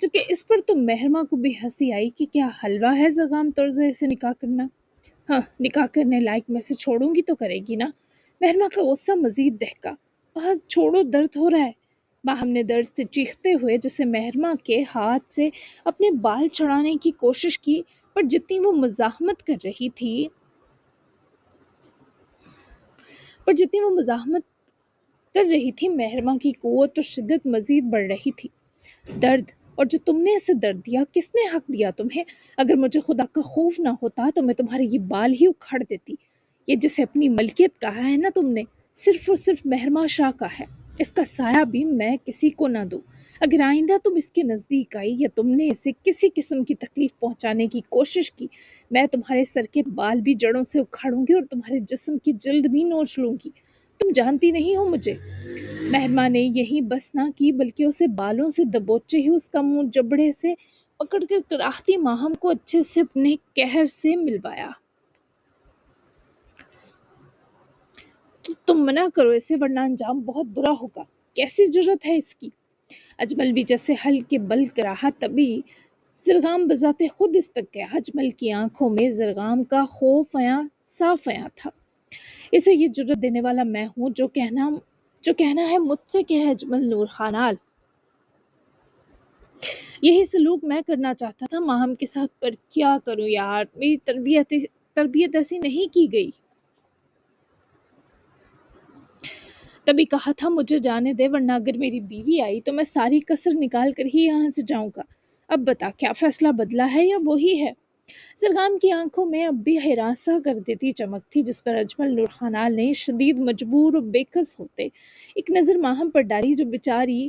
جبکہ اس پر تو مہرما کو بھی ہنسی آئی کہ کیا حلوہ ہے زرغام طرزے سے نکاح کرنا۔ ہاں، نکاح کرنے لائق میں سے چھوڑوں گی تو کرے گی نا۔ مہرما کا غصہ مزید دہکا۔ چھوڑو، درد ہو رہا ہے۔ باہم نے درد سے چیختے ہوئے جسے مہرما کے ہاتھ سے اپنے بال چھڑانے کی کوشش کی، پر جتنی وہ مزاحمت کر رہی تھی مہرما کی قوت اور شدت مزید بڑھ رہی تھی۔ درد، اور جو تم نے اسے درد دیا، کس نے حق دیا تمہیں؟ اگر مجھے خدا کا خوف نہ ہوتا تو میں تمہارے یہ بال ہی اکھاڑ دیتی۔ یہ جسے اپنی ملکیت کہا ہے نا تم نے، صرف اور صرف مہرما شاہ کا ہے۔ اس کا سایہ بھی میں کسی کو نہ دوں۔ اگر آئندہ تم اس کے نزدیک آئی یا تم نے اسے کسی قسم کی تکلیف پہنچانے کی کوشش کی، میں تمہارے سر کے بال بھی جڑوں سے اکھاڑوں گی اور تمہارے جسم کی جلد بھی نوچ لوں گی۔ تم جانتی نہیں ہو مجھے۔ مہرما نے یہی بس نہ کی بلکہ اسے بالوں سے دبوچے ہی اس کا منہ جبڑے سے پکڑ کر کراہتی ماہم کو اچھے سے اپنے قہر سے ملوایا۔ تو تم منع کرو اسے، ورنہ انجام بہت برا ہوگا۔ کیسی جرت ہے اس کی؟ اجمل بھی جیسے ہل کے بل کر رہا، تبھی زرغام بذات خود اس تک گیا۔ اجمل کی آنکھوں میں زرغام کا خوف صاف عیاں تھا۔ اسے یہ جرت دینے والا میں ہوں جو کہنا ہے مجھ سے کہ ہے اجمل نور خانال۔ یہی سلوک میں کرنا چاہتا تھا ماہم کے ساتھ، پر کیا کروں یار، میری تربیت ایسی نہیں کی گئی۔ تبھی کہا تھا مجھے جانے دے، ورنہ اگر میری بیوی آئی تو میں ساری کسر نکال کر ہی یہاں سے جاؤں گا۔ اب بتا، کیا فیصلہ بدلا ہے یا وہی ہے؟ زرغام کی آنکھوں میں اب بھی ہراساں کر دیتی چمک تھی، جس پر اجمل نور خانال نے شدید مجبور و بےکس ہوتے ایک نظر ماہم پر ڈالی، جو بیچاری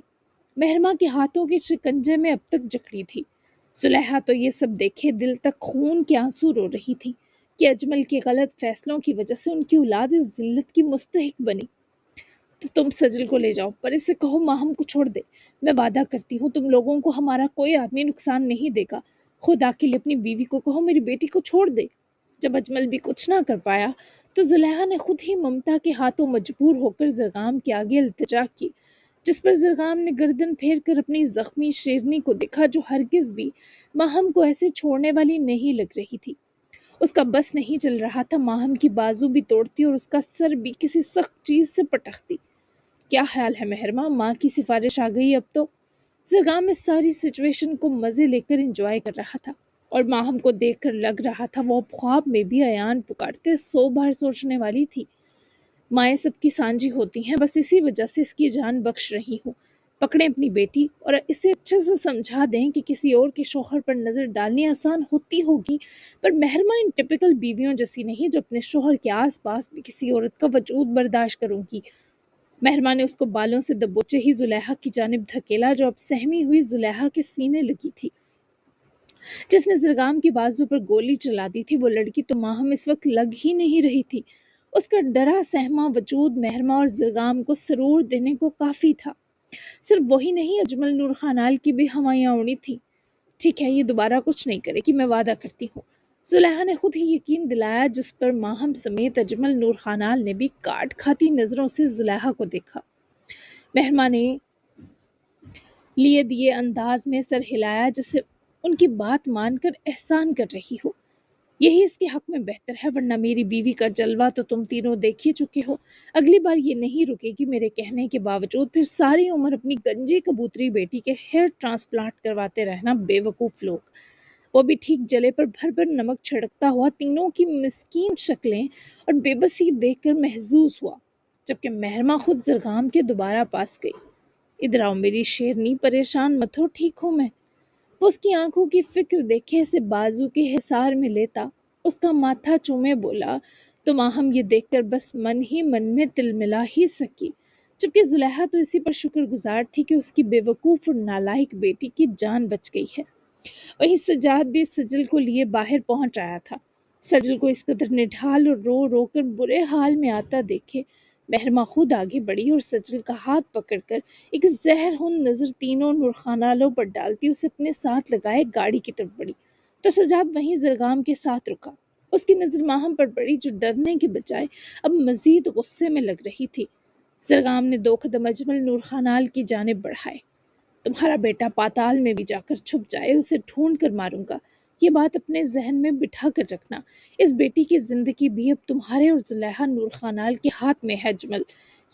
مہرما کے ہاتھوں کے شکنجے میں اب تک جکڑی تھی۔ زلیخا تو یہ سب دیکھے دل تک خون کے آنسو رو رہی تھی کہ اجمل کے غلط فیصلوں کی وجہ سے ان کی اولاد اس ذلت کی مستحق بنی۔ تو تم سجل کو لے جاؤ، پر اسے کہو ماہم کو چھوڑ دے۔ میں وعدہ کرتی ہوں تم لوگوں کو ہمارا کوئی آدمی نقصان نہیں دے گا۔ خدا کے لیے اپنی بیوی کو کہو میری بیٹی کو چھوڑ دے۔ جب اجمل بھی کچھ نہ کر پایا تو زلیخا نے خود ہی ممتا کے ہاتھوں مجبور ہو کر زرغام کے آگے التجا کی، جس پر زرغام نے گردن پھیر کر اپنی زخمی شیرنی کو دیکھا، جو ہرگز بھی ماہم کو ایسے چھوڑنے والی نہیں لگ رہی تھی۔ اس کا بس نہیں چل رہا تھا ماہم کی بازو بھی توڑتی اور اس کا سر بھی کسی سخت چیز سے پٹکتی۔ کیا خیال ہے مہرما، ماں کی سفارش آ گئی اب تو؟ زرغام اس ساری سچویشن کو مزے لے کر انجوائے کر رہا تھا، اور ماہم کو دیکھ کر لگ رہا تھا وہ خواب میں بھی ایان پکارتے 100 بار سوچنے والی تھی۔ مائیں سب کی سانجی ہوتی ہیں، بس اسی وجہ سے اس کی جان بخش رہی ہوں۔ پکڑیں اپنی بیٹی اور اسے اچھے سے سمجھا دیں کہ کسی اور کے شوہر پر نظر ڈالنی آسان ہوتی ہوگی، پر مہرما ان ٹپیکل بیویوں جیسی نہیں جو اپنے شوہر کے آس پاس بھی کسی عورت کا وجود برداشت کروں گی۔ مہرما نے اس کو بالوں سے دبوچے ہی زلیخا کی جانب دھکیلا، جو اب سہمی ہوئی زلیخا کے سینے لگی تھی۔ جس نے زرغام کی بازو پر گولی چلا دی تھی وہ لڑکی تو ماہم اس وقت لگ ہی نہیں رہی تھی۔ اس کا ڈرا سہما وجود مہرما اور زرغام کو سرور دینے کو کافی تھا۔ صرف وہی نہیں، اجمل نور خانال کی بھی ہوائیاں اڑی تھی۔ ٹھیک ہے، یہ دوبارہ کچھ نہیں کرے گی، میں وعدہ کرتی ہوں۔ زلیخا نے خود ہی یقین دلایا، جس پر ماہم سمیت اجمل نور خانال نے بھی کاٹ کھاتی نظروں سے زلیخا کو دیکھا۔ مہرما نے لیے دیے انداز میں سر ہلایا، جسے ان کی بات مان کر احسان کر رہی ہو۔ یہی اس کے حق میں بہتر ہے، ورنہ میری بیوی کا جلوہ تو تم تینوں دیکھ ہی چکے ہو۔ اگلی بار یہ نہیں رکے گی میرے کہنے کے باوجود، پھر ساری عمر اپنی گنجی کبوتری بیٹی کے ہیئر ٹرانسپلانٹ کرواتے رہنا، بے وقوف لوگ۔ وہ بھی ٹھیک جلے پر بھر بھر نمک چھڑکتا ہوا تینوں کی مسکین شکلیں اور بے بسی دیکھ کر محظوظ ہوا، جبکہ مہرما خود زرغام کے دوبارہ پاس گئی۔ ادھر آؤ میری شیرنی، پریشان مت ہو، ٹھیک ہوں میں۔ وہ اس کی آنکھوں کی فکر دیکھے اسے بازو کے حصار میں لیتا، اس کا ماتھا چومے بولا تو ماہم یہ دیکھ کر بس من ہی من میں تلملا ہی سکی، جبکہ زلیخا تو اسی پر شکر گزار تھی کہ اس کی بے وقوف اور نالائق بیٹی کی جان بچ گئی ہے۔ وہیں سجاد بھی سجل کو لیے باہر پہنچ آیا تھا۔ سجل کو اس قدر نڈھال اور رو رو کر برے حال میں آتا دیکھے مہرما خود آگے بڑھی اور سجل کا ہاتھ پکڑ کر ایک زہر ہند نظر تینوں نور خانالوں پر ڈالتی اسے اپنے ساتھ لگائے گاڑی کی طرف بڑھی، تو سجاد وہیں زرغام کے ساتھ رکا۔ اس کی نظر ماہم پر پڑی، جو ڈرنے کے بجائے اب مزید غصے میں لگ رہی تھی۔ زرغام نے 2 قدم اجمل نور خانال کی جانب بڑھائے۔ تمہارا بیٹا پاتال میں بھی جا کر چھپ جائے، اسے ڈھونڈ کر ماروں گا۔ یہ بات اپنے ذہن میں بٹھا کر رکھنا۔ اس بیٹی کی زندگی بھی اب تمہارے اور زلیخا نور خانال کے ہاتھ میں ہے جمل۔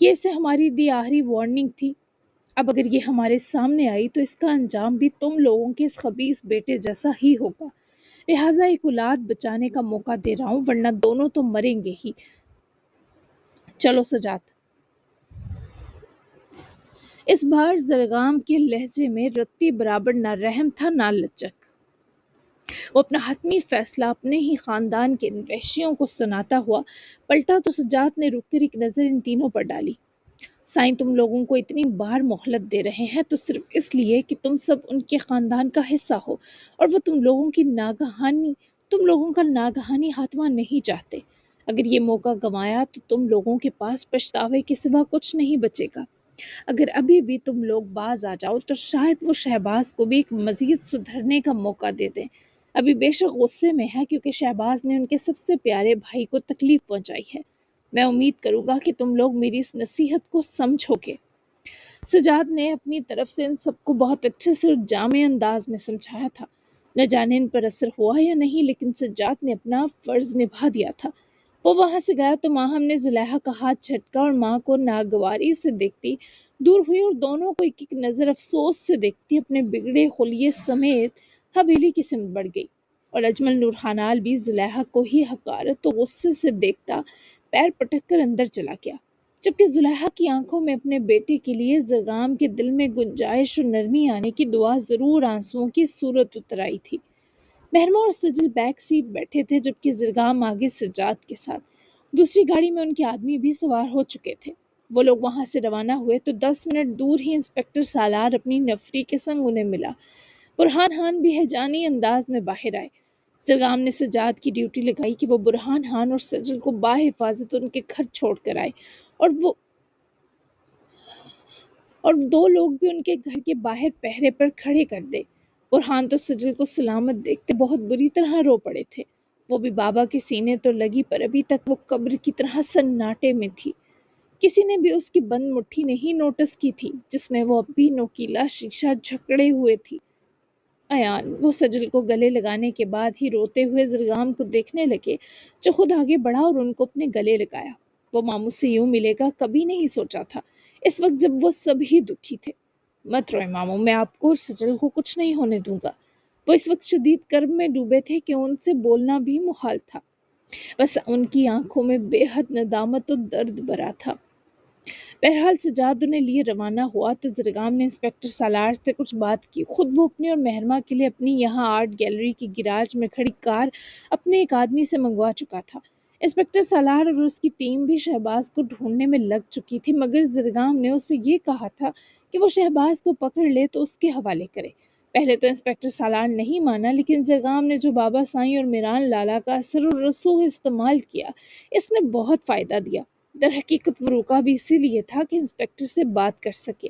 یہ اسے ہماری دی آخری وارننگ تھی۔ اب اگر یہ ہمارے سامنے آئی تو اس کا انجام بھی تم لوگوں کے اس خبیث بیٹے جیسا ہی ہوگا۔ لہٰذا ایک اولاد بچانے کا موقع دے رہا ہوں، ورنہ دونوں تو مریں گے ہی۔ چلو سجاد۔ اس بار زرگام کے لہجے میں رتی برابر نہ رحم تھا نہ لچک۔ وہ اپنا حتمی فیصلہ اپنے ہی خاندان کے ان وحشیوں کو سناتا ہوا پلٹا تو سجاد نے رک کر ایک نظر ان تینوں پر ڈالی۔ سائیں تم لوگوں کو اتنی بار مہلت دے رہے ہیں تو صرف اس لیے کہ تم سب ان کے خاندان کا حصہ ہو اور وہ تم لوگوں کا ناگہانی خاتمہ نہیں چاہتے۔ اگر یہ موقع گنوایا تو تم لوگوں کے پاس پچھتاوے کے سوا کچھ نہیں بچے گا۔ اگر ابھی بھی تم لوگ باز آ جاؤ تو شاید وہ شہباز کو بھی ایک مزید سدھرنے کا موقع دے دیں۔ ابھی بے شک غصے میں ہے کیونکہ شہباز نے ان کے سب سے پیارے بھائی کو تکلیف پہنچائی ہے۔ میں امید کروں گا کہ تم لوگ میری اس نصیحت کو سمجھو گے۔ سجاد نے اپنی طرف سے ان سب کو بہت اچھے سے اور جامع انداز میں سمجھایا تھا۔ نہ جانے ان پر اثر ہوا یا نہیں، لیکن سجاد نے اپنا فرض نبھا دیا تھا۔ وہ وہاں سے گیا تو ماہم نے زلیخا کا ہاتھ جھٹکا اور ماں کو ناگواری سے دیکھتی دور ہوئی اور دونوں کو ایک ایک نظر افسوس سے دیکھتی اپنے بگڑے خلیے سمیت حویلی کی سمت بڑھ گئی، اور اجمل نور خانال بھی زلیخا کو ہی حقارت و غصے سے دیکھتا پیر پٹک کر اندر چلا گیا، جبکہ زلیخا کی آنکھوں میں اپنے بیٹے کے لیے زرگام کے دل میں گنجائش اور نرمی آنے کی دعا ضرور آنسوؤں کی صورت اتر آئی تھی۔ مہرمہ اور سجل بیک سیٹ بیٹھے تھے، جبکہ زرگام آگے سجاد کے ساتھ۔ دوسری گاڑی میں ان کے آدمی بھی سوار ہو چکے تھے۔ وہ لوگ وہاں سے روانہ ہوئے تو 10 منٹ دور ہی انسپکٹر سالار اپنی نفری کے سنگ انہیں ملا۔ برہان خان بھی ہیجانی انداز میں باہر آئے۔ زرگام نے سجاد کی ڈیوٹی لگائی کہ وہ برہان خان اور سجل کو بحفاظت ان کے گھر چھوڑ کر آئے اور دو لوگ بھی ان کے گھر کے باہر پہرے پر کھڑے کر دے۔ برہان تو سجل کو سلامت دیکھتے بہت بری طرح رو پڑے تھے۔ وہ بھی بابا کے سینے تو لگی پر ابھی تک وہ قبر کی طرح سناٹے میں تھی۔ کسی نے بھی اس کی بند مٹھی نہیں نوٹس کی تھی جس میں وہ اب بھی نوکیلا شیشہ جھکڑے ہوئے تھی۔ ایان وہ سجل کو گلے لگانے کے بعد ہی روتے ہوئے زرگام کو دیکھنے لگے، جو خود آگے بڑھا اور ان کو اپنے گلے لگایا۔ وہ ماموں سے یوں ملے گا کبھی نہیں سوچا تھا، اس وقت جب وہ سب ہی دکھی تھے۔ مت روئے ماموں، میں آپ کو اور سجل کو کچھ نہیں ہونے دوں گا۔ وہ اس وقت شدید کرب میں ڈوبے تھے کہ ان سے بولنا بھی محال تھا، بس ان کی آنکھوں میں بے حد ندامت و درد بھرا تھا۔ بہرحال سجاد انہیں لیے روانہ ہوا تو زرگام نے انسپکٹر سالار سے کچھ بات کی۔ خود وہ اپنے اور مہرمہ کے لیے اپنی یہاں آرٹ گیلری کی گراج میں کھڑی کار اپنے ایک آدمی سے منگوا چکا تھا۔ انسپکٹر سالار اور اس کی ٹیم بھی شہباز کو ڈھونڈنے میں لگ چکی تھی، مگر زرگام نے اسے یہ کہا تھا کہ وہ شہباز کو پکڑ لے تو اس کے حوالے کرے۔ پہلے تو انسپکٹر سالار نہیں مانا، لیکن زرگام نے جو بابا سائیں اور میران لالا کا اثر و رسوخ استعمال کیا، اس نے بہت فائدہ دیا۔ در حقیقت وہ رکا بھی اسی لیے تھا کہ انسپکٹر سے بات کر سکے۔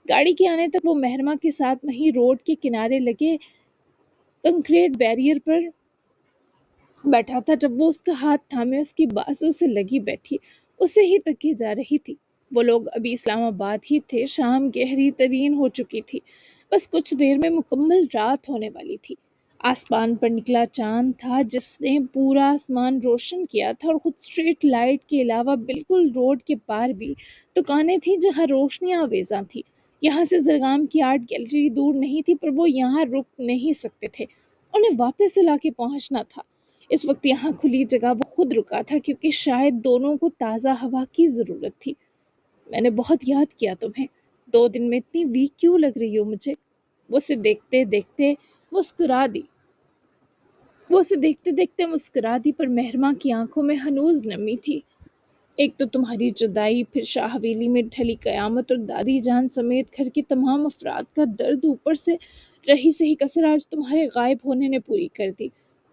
گاڑی کے آنے تک وہ مہرمہ کے ساتھ وہیں روڈ کے کنارے لگے کنکریٹ بیریئر پر بیٹھا تھا۔ جب وہ اس کا ہاتھ تھامے اس کی بازو سے لگی بیٹھی اسے ہی تکیے جا رہی تھی۔ وہ لوگ ابھی اسلام آباد ہی تھے، شام گہری ترین ہو چکی تھی، بس کچھ دیر میں مکمل رات ہونے والی تھی۔ آسمان پر نکلا چاند تھا جس نے پورا آسمان روشن کیا تھا، اور خود اسٹریٹ لائٹ کے علاوہ بالکل روڈ کے پار بھی دکانیں تھیں جہاں روشنیاں آویزاں تھیں۔ یہاں سے زرگام کی آرٹ گیلری دور نہیں تھی، پر وہ یہاں رک نہیں سکتے تھے، انہیں واپس علاقے پہنچنا تھا۔ اس وقت یہاں کھلی جگہ وہ خود رکا تھا کیونکہ شاید دونوں کو تازہ ہوا کی ضرورت تھی۔ میں نے بہت یاد کیا تمہیں، 2 دن میں اتنی ویک کیوں لگ رہی ہو مجھے؟ وہ اسے دیکھتے دیکھتے مسکرا دی پر مہرمہ کی آنکھوں میں ہنوز نمی تھی۔ ایک تو تمہاری جدائی، پھر شاہ حویلی میں ڈھلی قیامت اور دادی جان سمیت گھر کے تمام افراد کا درد، اوپر سے رہی سہی کسر آج تمہارے غائب ہونے نے پوری کر دی،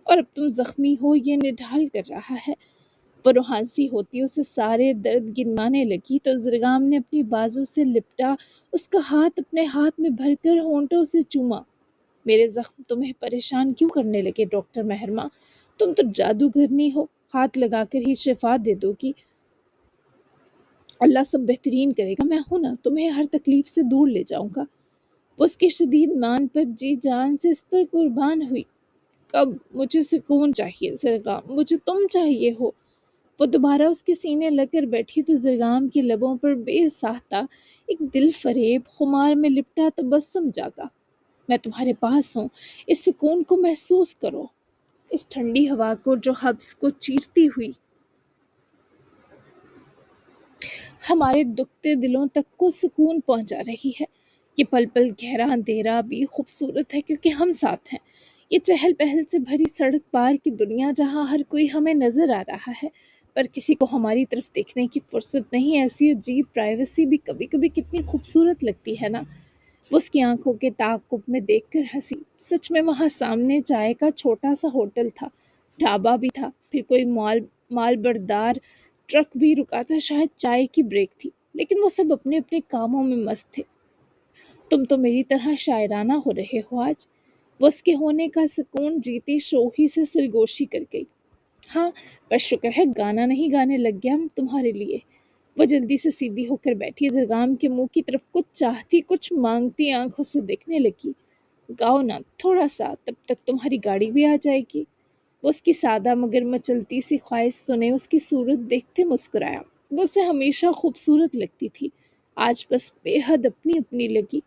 اور اب تم زخمی ہو یہ نڈھال کر رہا ہے۔ وہ روحانسی ہوتی اسے سارے درد گنوانے لگی تو زرگام نے اپنی بازو سے لپٹا اس کا ہاتھ اپنے ہاتھ میں بھر کر ہونٹوں سے چوما۔ میرے زخم تمہیں پریشان کیوں کرنے لگے ڈاکٹر مہرمہ؟ تم تو جادوگرنی ہو، ہاتھ لگا کر ہی شفا دے دو گی۔ اللہ سب بہترین کرے گا، میں ہوں نا، تمہیں ہر تکلیف سے دور لے جاؤں گا۔ وہ اس کی شدید مان پر جی جان سے اس پر قربان ہوئی۔ کب مجھے سکون چاہیے زرگام، مجھے تم چاہیے ہو۔ وہ دوبارہ اس کے سینے لگ کر بیٹھی تو زرگام کی لبوں پر بے ساختہ ایک دل فریب خمار میں لپٹا تبسم جاگا۔ میں تمہارے پاس ہوں، اس سکون کو محسوس کرو، اس ٹھنڈی ہوا کو جو حبس کو چیرتی ہوئی ہمارے دکھتے دلوں تک کو سکون پہنچا رہی ہے۔ یہ پل پل گہرا اندھیرا بھی خوبصورت ہے کیونکہ ہم ساتھ ہیں۔ یہ چہل پہل سے بھری سڑک پار کی دنیا جہاں ہر کوئی ہمیں نظر آ رہا ہے پر کسی کو ہماری طرف دیکھنے کی فرصت نہیں، ایسی عجیب پرائیویسی بھی کبھی کبھی کتنی خوبصورت لگتی ہے نا۔ وہ اس کی آنکھوں کے تعاقب میں دیکھ کر ہنسی۔ سچ میں وہاں سامنے چائے کا چھوٹا سا ہوٹل تھا، ڈھابا بھی تھا، پھر کوئی مال بردار ٹرک بھی رکا تھا، شاید چائے کی بریک تھی، لیکن وہ سب اپنے اپنے کاموں میں مست تھے۔ تم تو میری طرح شاعرانہ ہو رہے ہو آج۔ وہ اس کے ہونے کا سکون جیتی شوخی سے سرگوشی کر گئی۔ ہاں، پر شکر ہے گانا نہیں گانے لگ گیا تمہارے لیے۔ وہ جلدی سے سیدھی ہو کر بیٹھی، زرگام کے منہ کی طرف کچھ چاہتی کچھ مانگتی آنکھوں سے دیکھنے لگی۔ گاؤ نا تھوڑا سا، تب تک تمہاری گاڑی بھی آ جائے گی۔ وہ اس کی سادہ مگر مچلتی سی خواہش سنے اس کی صورت دیکھتے مسکرایا۔ وہ اسے ہمیشہ خوبصورت لگتی تھی، آج بس بے حد اپنی اپنی لگی۔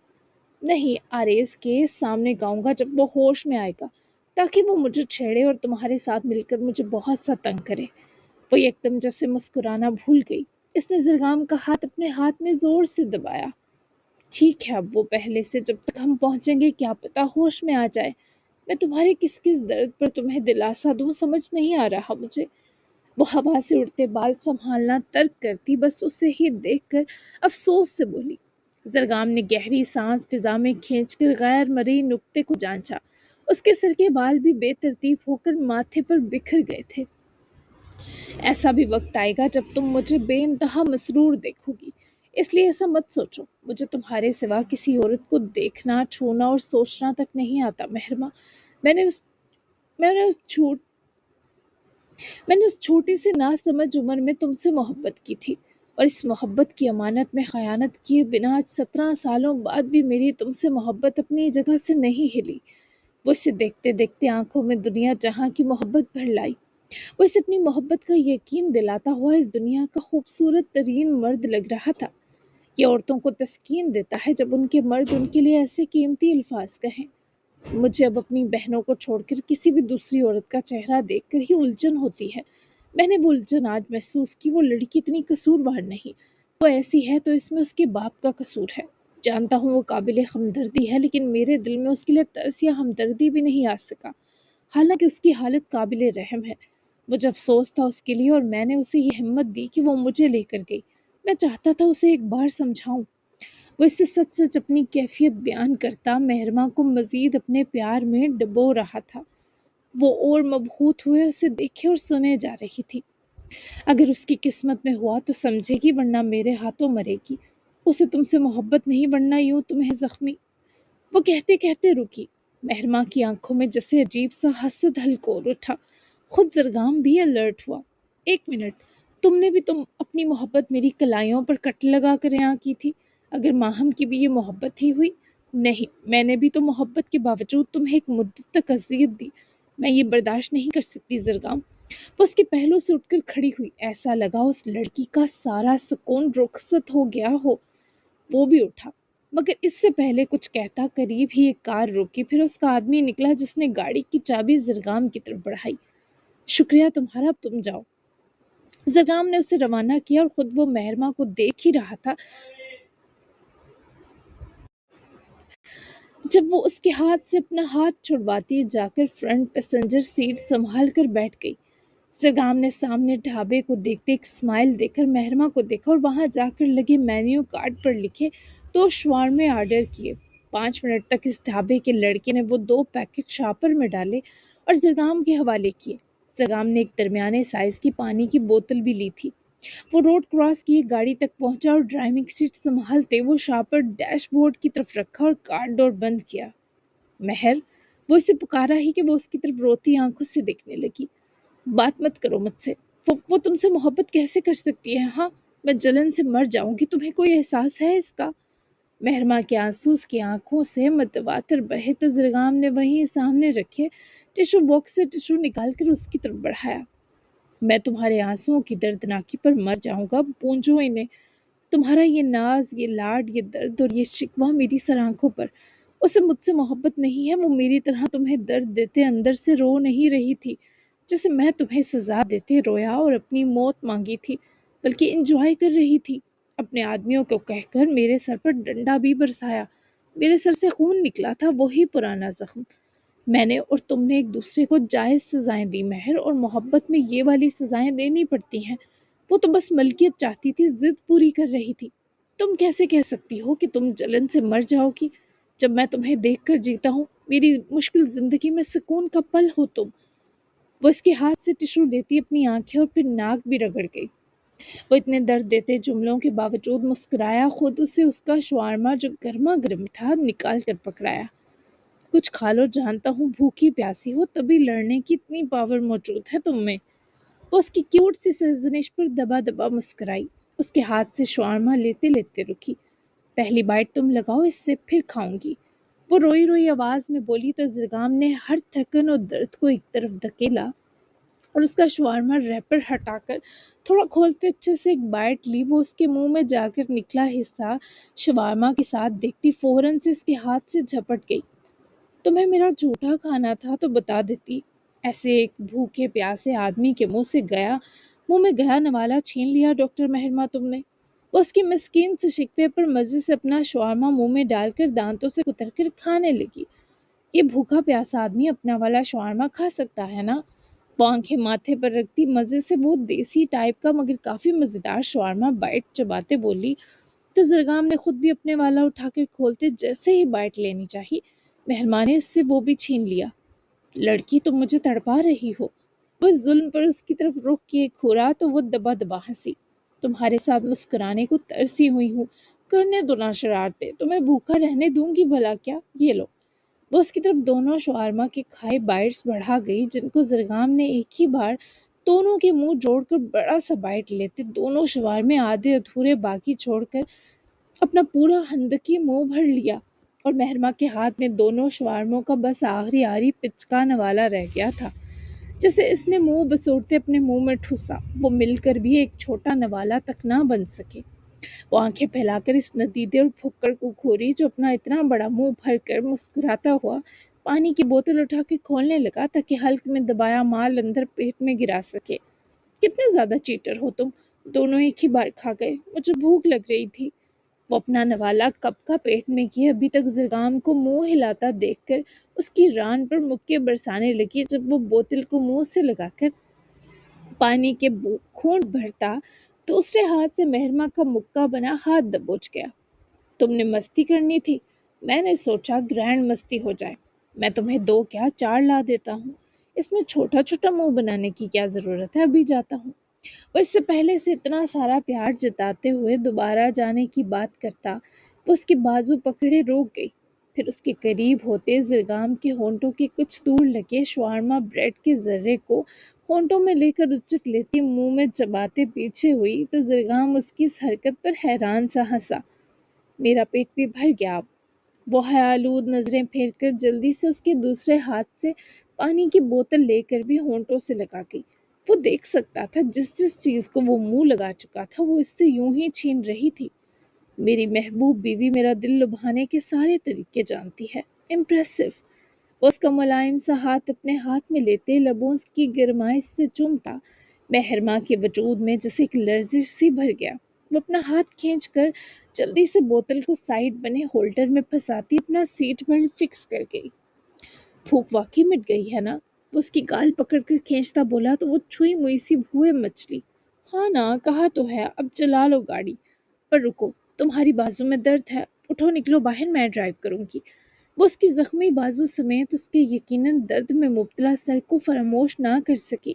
نہیں، آریز کے سامنے گاؤں گا جب وہ ہوش میں آئے گا، تاکہ وہ مجھے چھیڑے اور تمہارے ساتھ مل کر مجھے بہت سا تنگ کرے۔ وہ یکدم جیسے مسکرانا بھول گئی۔ اس نے زرگام کا ہاتھ اپنے ہاتھ میں زور سے دبایا۔ ٹھیک ہے، اب وہ پہلے سے، جب تک ہم پہنچیں گے کیا پتہ ہوش میں آ جائے۔ میں تمہارے کس کس درد پر تمہیں دلاسا دوں سمجھ نہیں آ رہا مجھے۔ وہ ہوا سے اڑتے بال سنبھالنا ترک کرتی بس اسے ہی دیکھ کر افسوس سے بولی۔ زرگام نے گہری سانس فضا میں کھینچ کر غیر مرئی نقطے کو جانچا۔ اس کے سر کے بال بھی بے ترتیب ہو کر ماتھے پر بکھر گئے تھے۔ ایسا بھی وقت آئے گا جب تم مجھے بے انتہا مسرور دیکھو گی، اس لیے ایسا مت سوچو۔ مجھے تمہارے سوا کسی عورت کو دیکھنا، چھونا اور سوچنا تک نہیں آتا مہرما۔ میں نے اس چھوٹی سی ناسمجھ عمر میں تم سے محبت کی تھی، اور اس محبت کی امانت میں خیانت کیے بنا آج 17 سالوں بعد بھی میری تم سے محبت اپنی جگہ سے نہیں ہلی۔ وہ اسے دیکھتے دیکھتے آنکھوں میں دنیا جہاں کی محبت بھر لائی۔ وہ اسے اپنی محبت کا یقین دلاتا ہوا اس دنیا کا خوبصورت ترین مرد لگ رہا تھا۔ یہ عورتوں کو تسکین دیتا ہے جب ان کے مرد ان کے لیے ایسے قیمتی الفاظ کہیں۔ مجھے اب اپنی بہنوں کو چھوڑ کر کسی بھی دوسری عورت کا چہرہ دیکھ کر ہی الجھن ہوتی ہے۔ میں نے وہ الجھن آج محسوس کی۔ وہ لڑکی اتنی قصوروار نہیں، وہ ایسی ہے تو اس میں اس کے باپ کا قصور ہے۔ جانتا ہوں وہ قابل ہمدردی ہے، لیکن میرے دل میں اس کے لیے ترس یا ہمدردی بھی نہیں آ سکا، حالانکہ اس کی حالت قابل رحم ہے۔ مجھے افسوس تھا اس کے لیے، اور میں نے اسے یہ ہمت دی کہ وہ مجھے لے کر گئی۔ میں چاہتا تھا اسے ایک بار سمجھاؤں۔ وہ اس سے سچ سچ اپنی کیفیت بیان کرتا مہرما کو مزید اپنے پیار میں ڈبو رہا تھا۔ وہ اور مبہوت ہوئے اسے دیکھے اور سنے جا رہی تھی۔ اگر اس کی قسمت میں ہوا تو سمجھے گی، ورنہ میرے ہاتھوں مرے گی۔ اسے تم سے محبت نہیں، ورنہ یوں تمہیں زخمی۔ وہ کہتے کہتے رکی۔ مہرما کی آنکھوں میں جیسے عجیب سا حسد ہلکور اٹھا۔ خود زرگام بھی الرٹ ہوا۔ ایک منٹ، تم نے بھی اپنی محبت میری کلائیوں پر کٹ لگا کر یہاں کی تھی؟ اگر ماہم کی بھی یہ محبت ہی ہوئی؟ نہیں، میں نے بھی تو محبت کے باوجود تمہیں ایک مدت تک اذیت دی۔ میں یہ برداشت نہیں کر سکتی زرگام۔ وہ اس کے پہلو سے اٹھ کر کھڑی ہوئی۔ ایسا لگا اس لڑکی کا سارا سکون رخصت ہو گیا ہو۔ وہ بھی اٹھا، مگر اس سے پہلے کچھ کہتا قریب ہی ایک کار روکی، پھر اس کا آدمی نکلا جس نے گاڑی کی چابی زرگام کی طرف بڑھائی۔ شکریہ تمہارا، اب تم جاؤ۔ زرگام نے اسے روانہ کیا اور خود وہ مہرما کو دیکھ ہی رہا تھا جب وہ اس کے ہاتھ سے اپنا ہاتھ چھڑواتی جا کر فرنٹ پیسنجر سیٹ سنبھال کر بیٹھ گئی۔ زرگام نے سامنے ڈھابے کو دیکھتے ایک اسمائل دے کر مہرما کو دیکھا اور وہاں جا کر لگے مینیو کارڈ پر لکھے 2 شوارمے آرڈر کیے۔ 5 منٹ تک اس ڈھابے کے لڑکے نے وہ 2 پیکٹ شاپر میں ڈالے اور زرگام کے حوالے کیے۔ زرگام نے ایک درمیانے سائز کی پانی کی بوتل بھی لی تھی۔ وہ روڈ کراس کیے، گاڑی تک پہنچا اور ڈرائیونگ سیٹ سنبھالتے وہ شاپر ڈیش بورڈ کی طرف رکھا اور کار ڈور بند کیا۔ مہر، وہ اسے پکارا ہی کہ وہ اس کی طرف روتی آنکھوں سے دیکھنے لگی۔ بات مت کرو مجھ سے، وہ تم سے محبت کیسے کر سکتی ہے؟ ہاں، میں جلن سے مر جاؤں گی، تمہیں کوئی احساس ہے اس کا؟ مہرما کے آنسو اس کی آنکھوں سے متواتر بہے تو زرگام نے وہیں سامنے رکھے ٹشو باکس سے ٹشو نکال کر اس کی طرف بڑھایا۔ میں تمہارے آنسوؤں کی دردناکی پر مر جاؤں گا، پونجو انہیں۔ تمہارا یہ ناز، یہ لاڈ، یہ درد اور یہ شکوہ میری سر آنکھوں پر۔ اسے مجھ سے محبت نہیں ہے، وہ میری طرح تمہیں درد دیتے اندر سے رو نہیں رہی تھی جیسے میں تمہیں سزا دیتے رویا اور اپنی موت مانگی تھی، بلکہ انجوائے کر رہی تھی۔ اپنے آدمیوں کو کہہ کر میرے سر پر ڈنڈا بھی برسایا، میرے سر سے خون نکلا تھا، وہی پرانا زخم۔ میں نے اور تم نے ایک دوسرے کو جائز سزائیں دی مہر، اور محبت میں یہ والی سزائیں دینی پڑتی ہیں۔ وہ تو بس ملکیت چاہتی تھی، ضد پوری کر رہی تھی۔ تم کیسے کہہ سکتی ہو کہ تم جلن سے مر جاؤ گی جب میں تمہیں دیکھ کر جیتا ہوں؟ میری مشکل زندگی میں سکون کا پل ہو تم۔ وہ اس کے ہاتھ سے ٹشو لیتی اپنی آنکھیں اور پھر ناک بھی رگڑ گئی۔ وہ اتنے درد دیتے جملوں کے باوجود مسکرایا، خود اسے اس کا شوارما جو گرما گرم تھا نکال کر پکڑایا۔ کچھ کھا لو، جانتا ہوں بھوکی پیاسی ہو، تبھی لڑنے کی اتنی پاور موجود ہے تم میں۔ وہ اس کی کیوٹ سی سرزنش پر دبا دبا مسکرائی، اس کے ہاتھ سے شوارما لیتے لیتے رکی۔ پہلی بائٹ تم لگاؤ، اس سے پھر کھاؤں گی، وہ روئی روئی آواز میں بولی تو زرگام نے ہر تھکن اور درد کو ایک طرف دھکیلا اور اس کا شوارما ریپر ہٹا کر تھوڑا کھولتے اچھے سے ایک بائٹ لی۔ وہ اس کے منہ میں جا کر نکلا حصہ شوارما کے ساتھ دیکھتی فوراً سے اس کے ہاتھ سے جھپٹ گئی۔ تمہیں میرا جھوٹا کھانا تھا تو بتا دیتی، ایسے ایک بھوکے پیاسے آدمی کے منہ میں گیا نوالا چھین لیا ڈاکٹر مہرما تم نے۔ وہ اس کی مسکین سے شکوے پر مزے سے اپنا شوارما منہ میں ڈال کر دانتوں سے کتر کر کھانے لگی۔ یہ بھوکا پیاسا آدمی اپنا والا شوارما کھا سکتا ہے نا؟ وہ آنکھیں ماتھے پر رکھتی مزے سے بہت دیسی ٹائپ کا مگر کافی مزیدار شوارما بائٹ چباتے بولی تو زرگام نے خود بھی اپنے والا اٹھا کر کھولتے جیسے ہی بائٹ لینی چاہی، مہربان نے اس سے وہ بھی چھین لیا۔ لڑکی تم مجھے تڑپا رہی ہو۔ وہ ظلم پر اس کی طرف رخ کیے گھورا تو وہ دبا دبا ہنسی۔ تمہارے ساتھ مسکرانے کو ترسی ہوئی ہوں، کرنے دو نا شرارتیں، تمہیں بھوکا رہنے دوں گی بھلا کیا؟ یہ لو۔ وہ اس کی طرف دونوں شوارما کے کھائے بائٹس بڑھا گئی جن کو زرگام نے ایک ہی بار دونوں کے منہ جوڑ کر بڑا سا بائٹ لیتے دونوں شوارمے آدھے ادھورے باقی چھوڑ کر اپنا پورا ہندکی منہ بھر لیا، اور مہرما کے ہاتھ میں دونوں شوارموں کا بس آخری آری پچکانا والا رہ گیا تھا جسے اس نے منہ بسوڑتے اپنے منہ میں ٹھوسا۔ وہ مل کر بھی ایک چھوٹا نوالا تک نہ بن سکے۔ وہ آنکھیں پھیلا کر اس ندیدے اور پھکڑ کو گھوری جو اپنا اتنا بڑا منہ بھر کر مسکراتا ہوا پانی کی بوتل اٹھا کر کھولنے لگا تاکہ حلق میں دبایا مال اندر پیٹ میں گرا سکے۔ کتنے زیادہ چیٹر ہو تم، دونوں ایک ہی بار کھا گئے، مجھے بھوک لگ رہی تھی۔ وہ اپنا نوالا کب کا پیٹ میں کیے ابھی تک زرگام کو منہ ہلاتا دیکھ کر اس کی ران پر مکے برسانے لگی۔ جب وہ بوتل کو منہ سے لگا کر پانی کے گھونٹ بھرتا دوسرے ہاتھ سے مہرما کا مکہ بنا ہاتھ دبوچ گیا۔ تم نے مستی کرنی تھی، میں نے سوچا گرینڈ مستی ہو جائے، میں تمہیں 2 کیا 4 لا دیتا ہوں، اس میں چھوٹا چھوٹا منہ بنانے کی کیا ضرورت ہے، ابھی جاتا ہوں۔ وہ اس سے پہلے سے اتنا سارا پیار جتاتے ہوئے دوبارہ جانے کی بات کرتا، وہ اس کے بازو پکڑے روک گئی، پھر اس کے قریب ہوتے زرگام کے ہونٹوں کے کچھ دور لگے شوارما بریڈ کے ذرے کو ہونٹوں میں لے کر اچک لیتی منہ میں چباتے پیچھے ہوئی تو زرگام اس کی اس حرکت پر حیران سا ہنسا۔ میرا پیٹ بھی بھر گیا اب، وہ حیالود نظریں پھیر کر جلدی سے اس کے دوسرے ہاتھ سے پانی کی بوتل لے کر بھی ہونٹوں سے لگا گئی۔ وہ دیکھ سکتا تھا جس چیز کو وہ منہ لگا چکا تھا وہ اس سے یوں ہی چھین رہی تھی۔ میری محبوب بیوی میرا دل لبھانے کے سارے طریقے جانتی ہے، امپریسو۔ وہ اس کا ملائم سا ہاتھ اپنے ہاتھ میں لیتے لبوں کی گرمائش سے چومتا مہرما کے وجود میں جسے ایک لرزش سی بھر گیا۔ وہ اپنا ہاتھ کھینچ کر جلدی سے بوتل کو سائیڈ بنے ہولڈر میں پھنساتی اپنا سیٹ بیلٹ فکس کر گئی۔ بھوک واقعی مٹ گئی ہے نا؟ وہ اس کی گال پکڑ کر کھینچتا بولا تو وہ چھوئی موئی سی بھوئے مچلی۔ ہاں نا، کہا تو ہے، اب چلا لو گاڑی، پر رکو، تمہاری بازو میں درد ہے، اٹھو نکلو باہر، میں ڈرائیو کروں گی۔ وہ اس کی زخمی بازو سمیت اس کے یقیناً درد میں مبتلا سر کو فراموش نہ کر سکی۔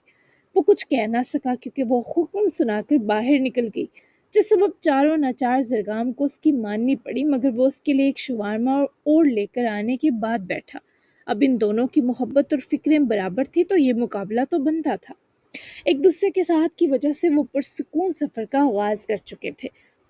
وہ کچھ کہہ نہ سکا کیونکہ وہ حکم سنا کر باہر نکل گئی، جس سبب چاروں ناچار زرگام کو اس کی ماننی پڑی، مگر وہ اس کے لیے ایک شوارما اور لے کر آنے کے بعد بیٹھا۔ اب ان دونوں کی محبت اور فکریں برابر تھی تو یہ مقابلہ تو بنتا تھا۔ ایک دوسرے کے ساتھ کی وجہ سے وہ پرسکون سفر کا آغاز کر چکے تھے۔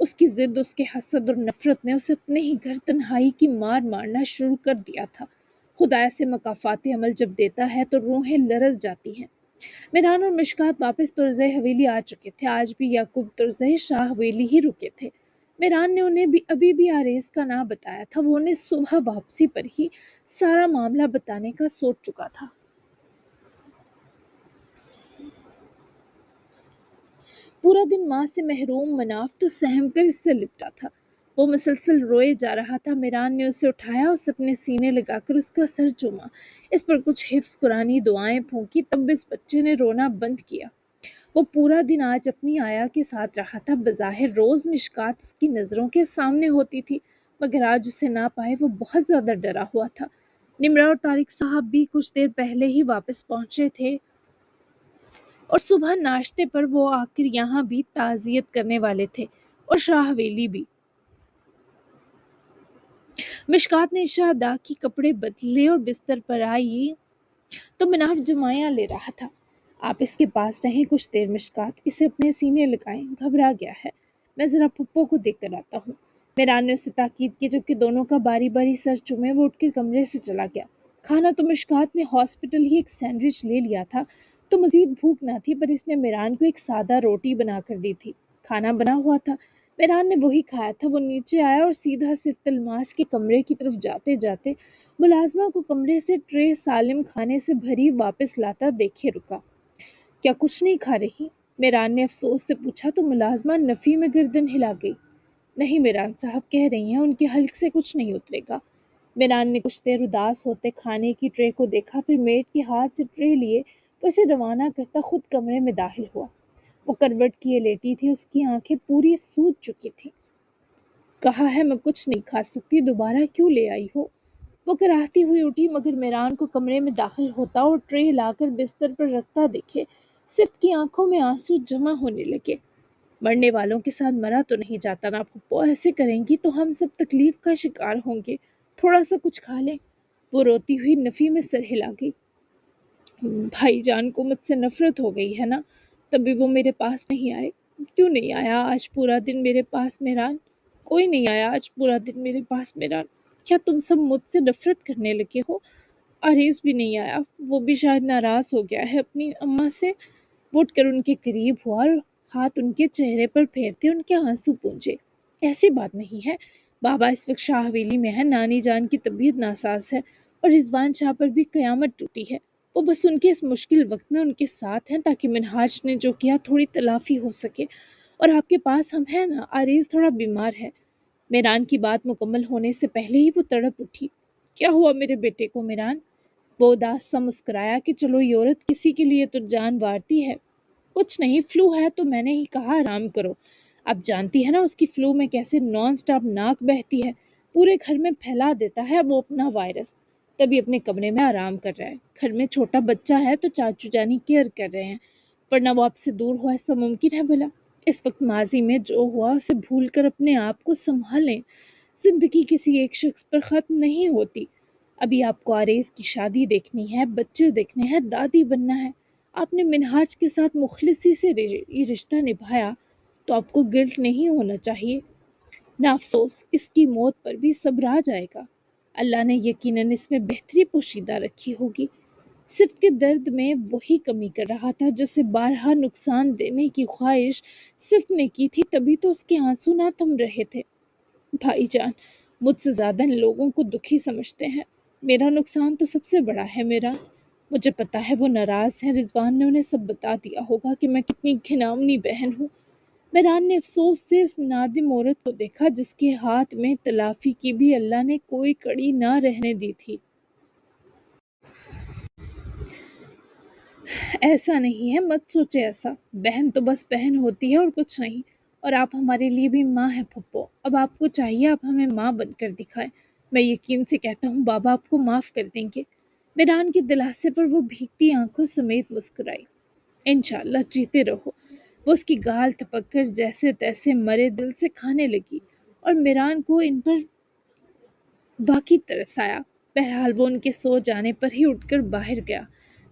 اس کی ضد، اس کے حسد اور نفرت نے اسے اپنے ہی گھر تنہائی کی مار مارنا شروع کر دیا تھا۔ خدا ایسے مکافات عمل جب دیتا ہے تو روحیں لرز جاتی ہیں۔ میران اور مشکات واپس ترزہ حویلی آ چکے تھے۔ آج بھی یعقوب ترزہ شاہ حویلی ہی رکے تھے۔ میران نے انہیں بھی ابھی بھی آریز کا نہ بتایا تھا۔ وہ انہیں صبح واپسی پر ہی سارا معاملہ بتانے کا سوچ چکا تھا۔ پورا دن ماں سے محروم مناف تو سہم کر اس سے لپٹا تھا۔ وہ مسلسل روئے جا رہا تھا۔ میران نے اسے اٹھایا، اسے اپنے سینے لگا کر اس کا سر چوما، اس پر کچھ حفظ قرآنی دعائیں پھونکی، تب اس بچے نے رونا بند کیا۔ وہ پورا دن آج اپنی آیا کے ساتھ رہا تھا۔ بظاہر روز مشکات اس کی نظروں کے سامنے ہوتی تھی، مگر آج اسے نہ پائے وہ بہت زیادہ ڈرا ہوا تھا۔ نمرا اور طارق صاحب بھی کچھ دیر پہلے ہی واپس پہنچے تھے اور صبح ناشتے پر وہ آ کر یہاں بھی تعزیت کرنے والے تھے، اور شاہ حویلی بھی۔ مشکات نے عشاء ادا کی، کپڑے بدلے اور بستر پر آئی تو مناف جمائیاں لے رہا تھا۔ آپ اس کے پاس رہیں کچھ دیر مشکات، اسے اپنے سینے لگائیں، گھبرا گیا ہے، میں ذرا پھپھو کو دیکھ کر آتا ہوں۔ میران نے اسے تاکید کی۔ جبکہ دونوں کا باری باری سر چومے وہ اٹھ کر کمرے سے چلا گیا۔ کھانا تو مشکات نے ہاسپٹل ہی ایک سینڈوچ لے لیا تھا تو مزید بھوک نہ تھی، پر اس نے میران کو ایک سادہ روٹی بنا کر دی تھی۔ کھانا بنا ہوا تھا، میران نے وہی کھایا تھا۔ وہ نیچے آیا اور سیدھا صفت الماس کے کمرے کی طرف جاتے جاتے ملازمہ کو کمرے سے ٹرے سالم کھانے سے بھری واپس لاتا دیکھے رکا۔ کیا کچھ نہیں کھا رہی؟ میران نے افسوس سے پوچھا تو ملازمہ نفی میں گردن ہلا گئی۔ نہیں میران صاحب کہہ رہی ہیں ان کے حلق سے کچھ نہیں اترے گا۔ میران نے کچھ دیر اداس ہوتے کھانے کی ٹرے کو دیکھا، پھر میٹ کے ہاتھ سے ٹرے لیے تو اسے روانہ کرتا خود کمرے میں داخل ہوا۔ وہ کروٹ کیے لیٹی تھی، اس کی آنکھیں پوری سوج چکی تھیں۔ کہا ہے میں کچھ نہیں کھا سکتی، دوبارہ کیوں لے آئی ہو؟ وہ کراہتی ہوئی اٹھی، مگر میران کو کمرے میں داخل ہوتا اور ٹرے لا کر بستر پر رکھتا دیکھے صفت کی آنکھوں میں آنسو جمع ہونے لگے۔ مرنے والوں کے ساتھ مرا تو نہیں جاتا نا پھپھو، ایسے کریں گی تو ہم سب تکلیف کا شکار ہوں گے، تھوڑا سا کچھ کھا لیں۔ وہ روتی ہوئی نفی میں سر ہلا گئی۔ بھائی جان کو مجھ سے نفرت ہو گئی ہے نا، تبھی وہ میرے پاس نہیں آئے۔ کیوں نہیں آیا آج پورا دن میرے پاس میران؟ کوئی نہیں آیا آج پورا دن میرے پاس میران۔ کیا تم سب مجھ سے نفرت کرنے لگے ہو؟ عریض بھی نہیں آیا، وہ بھی شاید ناراض ہو گیا ہے اپنی اماں سے۔ وہ اٹھ کر ان کے قریب ہوا اور ہاتھ ان کے چہرے پر پھیرتے ان کے آنسو پونچھے۔ ایسی بات نہیں ہے، بابا اس وقت شاہ حویلی میں ہے، نانی جان کی طبیعت ناساز ہے اور رضوان شاہ پر بھی قیامت ٹوٹی ہے۔ وہ بس ان کے اس مشکل وقت میں ان کے ساتھ ہیں تاکہ منہاج نے جو کیا تھوڑی تلافی ہو سکے، اور آپ کے پاس ہم ہیں نا، عریض تھوڑا بیمار ہے۔ میران کی بات مکمل ہونے سے پہلے ہی وہ تڑپ اٹھی۔ کیا ہوا میرے بیٹے کو میران؟ وہ اداس سا مسکرایا کہ چلو یہ عورت کسی کے لیے تو جان وارتی ہے۔ کچھ نہیں، فلو ہے تو میں نے ہی کہا آرام کرو۔ اب جانتی ہے نا اس کی فلو میں کیسے نان سٹاپ ناک بہتی ہے، پورے گھر میں پھیلا دیتا ہے وہ اپنا وائرس۔ تبھی اپنے کمرے میں آرام کر رہا ہے۔ گھر میں چھوٹا بچہ ہے تو چاچو جانی کیئر کر رہے ہیں، ورنہ وہ آپ سے دور ہوا ایسا ممکن ہے بھلا؟ اس وقت ماضی میں جو ہوا اسے بھول کر اپنے آپ کو سنبھالیں۔ زندگی کسی ایک شخص پر ختم نہیں ہوتی۔ ابھی آپ کو عریض کی شادی دیکھنی ہے، بچے دیکھنے ہیں، دادی بننا ہے۔ آپ نے منہاج کے ساتھ مخلصی سے یہ رشتہ نبھایا تو آپ کو گلٹ نہیں ہونا چاہیے۔ نہ افسوس، اس کی موت پر بھی صبر آ جائے گا، اللہ نے یقیناً اس میں بہتری پوشیدہ رکھی ہوگی۔ صفت کے درد میں وہی کمی کر رہا تھا جسے بارہا نقصان دینے کی خواہش صفت نے کی تھی، تبھی تو اس کے آنسو نہ تھم رہے تھے۔ بھائی جان مجھ سے زیادہ ان لوگوں کو دکھی سمجھتے ہیں، میرا نقصان تو سب سے بڑا ہے میرا۔ مجھے پتا ہے وہ ناراض ہیں، رضوان نے انہیں سب بتا دیا ہوگا کہ میں کتنی گھناؤنی بہن ہوں۔ میران نے افسوس سے اس نادم عورت کو دیکھا جس کے ہاتھ میں تلافی کی بھی اللہ نے کوئی کڑی نہ رہنے دی تھی۔ ایسا نہیں ہے، مت سوچے ایسا، بہن تو بس بہن ہوتی ہے اور کچھ نہیں، اور آپ ہمارے لیے بھی ماں ہیں پھپھو۔ اب آپ کو چاہیے آپ ہمیں ماں بن کر دکھائیں۔ میں یقین سے کہتا ہوں بابا آپ کو معاف کر دیں گے۔ میران کے دلاسے پر وہ بھیگتی آنکھوں سمیت مسکرائی۔ انشاءاللہ جیتے رہو۔ وہ اس کی گال تھپک کر جیسے تیسے مرے دل سے کھانے لگی اور میران کو ان پر باقی ترس آیا۔ بہرحال وہ ان کے سو جانے پر ہی اٹھ کر باہر گیا،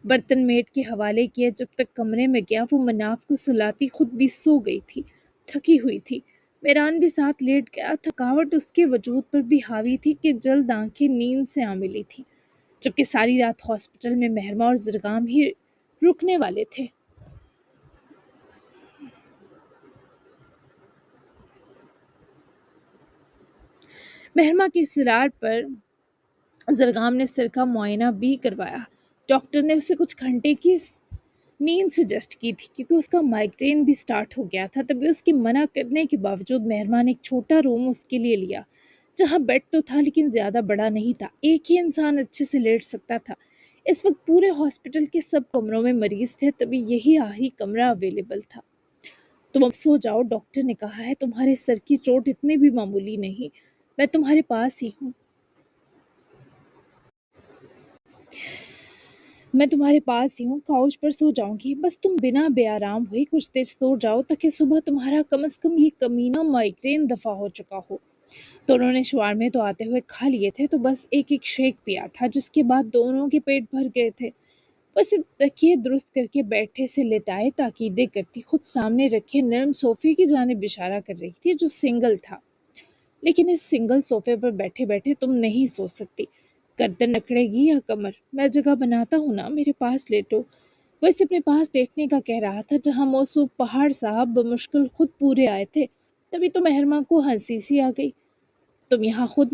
برتن میٹ کے حوالے کیا۔ جب تک کمرے میں گیا وہ مناف کو سلاتی خود بھی سو گئی تھی، تھکی ہوئی تھی۔ میران بھی ساتھ لیٹ گیا۔ تھکاوٹ اس کے وجود پر بھی حاوی تھی کہ جلد آنکھیں نیند سے آ ملی تھی، جبکہ ساری رات ہاسپٹل میں مہرما اور زرگام ہی رکنے والے تھے۔ مہرما کے اصرار پر زرگام نے سر کا معائنہ بھی کروایا۔ ڈاکٹر نے اسے کچھ گھنٹے کی نیند سجیسٹ کی تھی کیونکہ اس کا مائگرین بھی سٹارٹ ہو گیا تھا۔ تبھی اس کے منع کرنے کے باوجود مہرما نے ایک چھوٹا روم اس کے لیے لیا، جہاں بیڈ تو تھا لیکن زیادہ بڑا نہیں تھا، ایک ہی انسان اچھے سے لیٹ سکتا تھا۔ اس وقت پورے ہاسپٹل کے سب کمروں میں مریض تھے، تبھی یہی آخری کمرہ اویلیبل تھا۔ تم اب سو جاؤ، ڈاکٹر نے کہا ہے، تمہارے سر کی چوٹ اتنی بھی معمولی نہیں، میں تمہارے پاس ہی ہوں۔ کاؤچ پر سو جاؤں گی، بس تم بنا بے آرام ہوئے کچھ دیر سو جاؤ تاکہ صبح تمہارا کم از کم یہ کمینہ مائگرین دفع ہو چکا ہو۔ دونوں نے شوارمے تو آتے ہوئے کھا لیے تھے، تو بس ایک ایک شیک پیا تھا، جس کے بعد دونوں کے پیٹ بھر گئے تھے۔ بس تکیے درست کر کے بیٹھے سے لٹائے تاکیدیں کرتی خود سامنے رکھے نرم صوفے کی جانب اشارہ کر رہی تھی، جو سنگل تھا۔ لیکن اس سنگل صوفے پر بیٹھے بیٹھے تم نہیں سو سکتی، گردن اکڑے گی یا کمر، میں جگہ بناتا ہوں نا، میرے پاس لیٹو۔ وہ اسے اپنے پاس لیٹنے کا کہہ رہا تھا، جہاں موصوف پہاڑ صاحب بمشکل خود پورے آئے تھے۔ تبھی تو مہرما کو ہنسی سی آ گئی۔ تم یہاں خود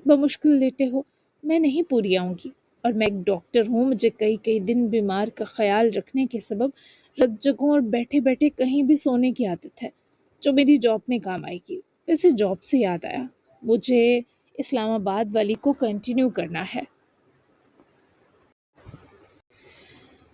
بمشکل لیٹے ہو، میں نہیں پوری آؤں گی، اور میں ایک ڈاکٹر ہوں، مجھے کئی دن بیمار کا خیال رکھنے کے سبب رت جگہوں اور بیٹھے بیٹھے کہیں بھی سونے کی عادت ہے، جو میری جاب میں کام آئے گی۔ ویسے جاب سے یاد آیا، مجھے اسلام آباد والی کو کنٹینیو کرنا ہے۔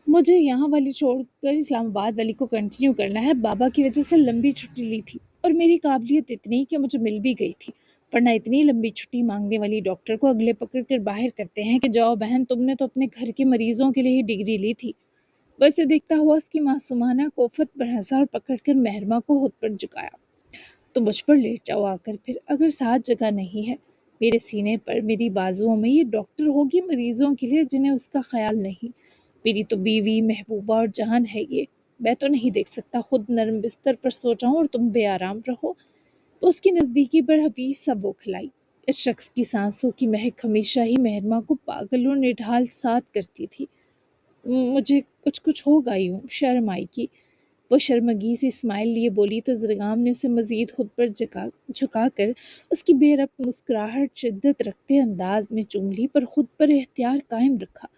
مجھے یہاں والی چھوڑ کر اسلام آباد والی کو کنٹینیو کرنا ہے۔ بابا کی وجہ سے لمبی چھٹی لی تھی، اور میری قابلیت اتنی کہ مجھے مل بھی گئی تھی، ورنہ اتنی لمبی چھٹی مانگنے والی ڈاکٹر کو اگلے پکڑ کر باہر کرتے ہیں کہ جاؤ بہن، تم نے تو اپنے گھر کے مریضوں کے لیے ہی ڈگری لی تھی۔ ویسے دیکھتا ہوا اس کی معصومانہ کوفت پر ہنسا اور پکڑ کر مہرما کو خود پر جھکایا۔ تو مجھ پر لیٹ جاؤ آ کر پھر، اگر ساتھ جگہ نہیں ہے۔ میرے سینے پر، میری بازوؤں میں یہ ڈاکٹر ہوگی مریضوں کے لیے جنہیں اس کا خیال نہیں۔ میری تو بیوی، محبوبہ اور جان ہے یہ، میں تو نہیں دیکھ سکتا خود نرم بستر پر سو جاؤں اور تم بے آرام رہو۔ تو اس کی نزدیکی پر حبیب سا وہ کھلائی۔ اس شخص کی سانسوں کی مہک ہمیشہ ہی مہرما کو پاگل اور نڈھال ساتھ کرتی تھی۔ مجھے کچھ ہوگا یوں، شرم آئی کی وہ شرمگی سی اسمائل لیے بولی، تو زرگام نے اسے مزید خود پر جھکا کر اس کی بے ربط مسکراہٹ شدت رکھتے انداز میں چوم لی، پر خود پر اختیار قائم رکھا۔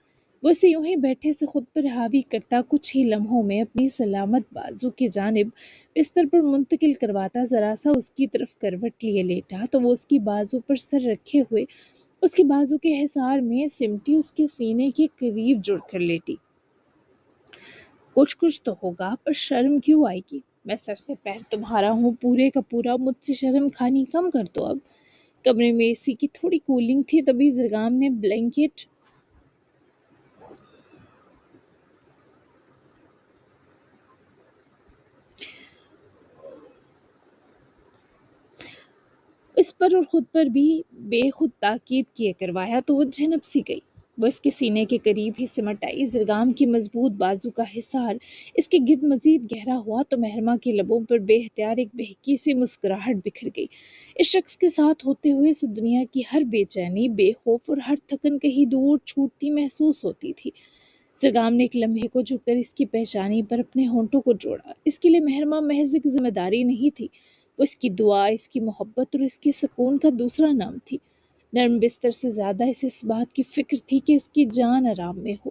وہ اسے یوں ہی بیٹھے سے خود پر حاوی کرتا کچھ ہی لمحوں میں اپنی سلامت بازو کی جانب بستر پر منتقل کرواتا ذرا سا اس کی طرف کروٹ لیے لیٹا، تو وہ اس کی بازو پر سر رکھے ہوئے اس کی بازو کے حصار میں سمٹی اس کے سینے کے قریب جڑ کر لیٹی۔ کچھ تو ہوگا، پر شرم کیوں آئے گی؟ میں سر سے پیر تمہارا ہوں، پورے کا پورا، مجھ سے شرم کھانی کم کر دو اب۔ کمرے میں اے سی کی تھوڑی کولنگ تھی، تبھی زرگام نے بلینکٹ اس پر اور خود پر بھی بے خود تاکید کیے کروایا، تو وہ جھنپ سی گئی۔ وہ اس کے سینے کے قریب ہی سمٹ آئی۔ زرگام کی مضبوط بازو کا حصار اس کے گرد مزید گہرا ہوا، تو مہرما کے لبوں پر بے اختیار ایک بہکی سی مسکراہٹ بکھر گئی۔ اس شخص کے ساتھ ہوتے ہوئے اسے دنیا کی ہر بے چینی، بے خوف اور ہر تھکن کہیں دور چھوٹتی محسوس ہوتی تھی۔ زرگام نے ایک لمحے کو جھک کر اس کی پیشانی پر اپنے ہونٹوں کو جوڑا۔ اس کے لیے مہرما محض ایک ذمہ داری نہیں تھی، وہ اس کی دعا، اس کی محبت اور اس کے سکون کا دوسرا نام تھی۔ نرم بستر سے زیادہ اسے اس بات کی فکر تھی کہ اس کی جان آرام میں ہو۔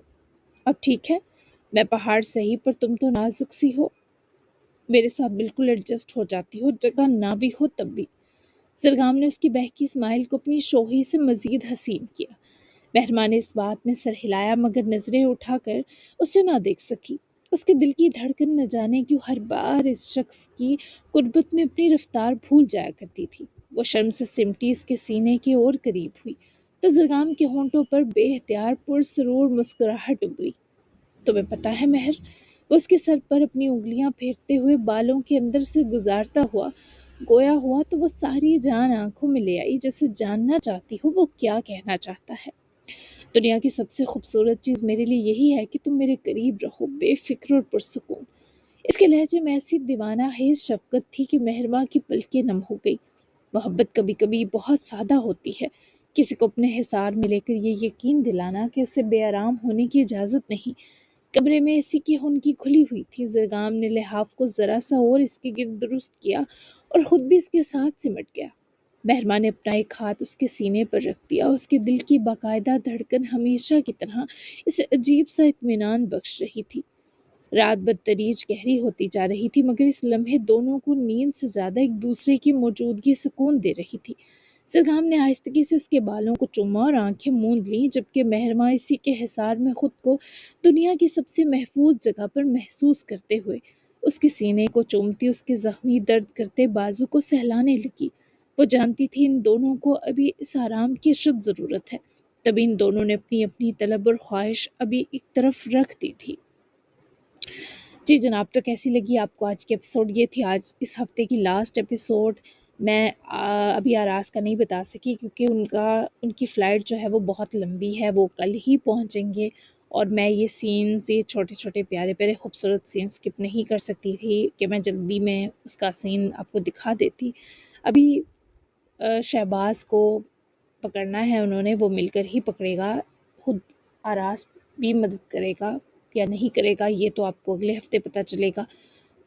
اب ٹھیک ہے، میں پہاڑ سہی، پر تم تو نازک سی ہو، میرے ساتھ بالکل ایڈجسٹ ہو جاتی ہو، جگہ نہ بھی ہو تب بھی۔ زرگام نے اس کی بہکی اسمائل کو اپنی شوخی سے مزید حسین کیا۔ مہرما نے اس بات میں سر ہلایا، مگر نظریں اٹھا کر اسے نہ دیکھ سکی۔ اس کے دل کی دھڑکن نہ جانے کیوں ہر بار اس شخص کی قربت میں اپنی رفتار بھول جایا کرتی تھی۔ وہ شرم سے سمٹی اس کے سینے کے اور قریب ہوئی، تو زرگام کے ہونٹوں پر بے اختیار پرسرور مسکراہٹ ابھری۔ تمہیں پتہ ہے مہر، وہ اس کے سر پر اپنی انگلیاں پھیرتے ہوئے بالوں کے اندر سے گزارتا ہوا گویا ہوا، تو وہ ساری جان آنکھوں میں لے آئی، جیسے جاننا چاہتی ہو وہ کیا کہنا چاہتا ہے۔ دنیا کی سب سے خوبصورت چیز میرے لیے یہی ہے کہ تم میرے قریب رہو، بے فکر اور پرسکون۔ اس کے لہجے میں ایسی دیوانہ خیز شفقت تھی کہ مہرباں کی پلکیں نم ہو گئی۔ محبت کبھی کبھی بہت سادہ ہوتی ہے، کسی کو اپنے حصار میں لے کر یہ یقین دلانا کہ اسے بے آرام ہونے کی اجازت نہیں۔ کمرے میں اسی کی ہنکی کھلی ہوئی تھی۔ زرگام نے لحاف کو ذرا سا اور اس کے گرد درست کیا اور خود بھی اس کے ساتھ سمٹ گیا۔ مہرباں نے اپنا ایک ہاتھ اس کے سینے پر رکھ دیا۔ اس کے دل کی باقاعدہ دھڑکن ہمیشہ کی طرح اسے عجیب سا اطمینان بخش رہی تھی۔ رات بدتریج گہری ہوتی جا رہی تھی، مگر اس لمحے دونوں کو نیند سے زیادہ ایک دوسرے کی موجودگی سکون دے رہی تھی۔ زرگام نے آہستگی سے اس کے بالوں کو چوما اور آنکھیں موند لیں، جبکہ مہرباں اسی کے حصار میں خود کو دنیا کی سب سے محفوظ جگہ پر محسوس کرتے ہوئے اس کے سینے کو چومتی اس کے زخمی درد کرتے بازو کو سہلانے لگی۔ وہ جانتی تھی ان دونوں کو ابھی اس آرام کی اشد ضرورت ہے، تبھی ان دونوں نے اپنی اپنی طلب اور خواہش ابھی ایک طرف رکھ دی تھی۔ جی جناب، تو کیسی لگی آپ کو آج کی ایپیسوڈ؟ یہ تھی آج اس ہفتے کی لاسٹ ایپیسوڈ۔ میں ابھی آراز کا نہیں بتا سکی کیونکہ ان کی فلائٹ جو ہے وہ بہت لمبی ہے، وہ کل ہی پہنچیں گے، اور میں یہ سینز، یہ چھوٹے چھوٹے پیارے پیارے خوبصورت سینز اسکپ نہیں کر سکتی تھی کہ میں جلدی میں اس کا سین آپ کو دکھا دیتی۔ ابھی شہباز کو پکڑنا ہے انہوں نے، وہ مل کر ہی پکڑے گا، خود آراز بھی مدد کرے گا یا نہیں کرے گا یہ تو آپ کو اگلے ہفتے پتہ چلے گا۔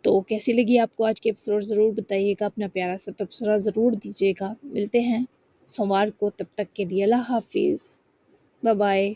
تو کیسی لگی آپ کو آج کی ایپیسوڈ ضرور بتائیے گا، اپنا پیارا سا تبصرہ ضرور دیجیے گا۔ ملتے ہیں سوموار کو، تب تک کے لیے اللہ حافظ، بائے بائے۔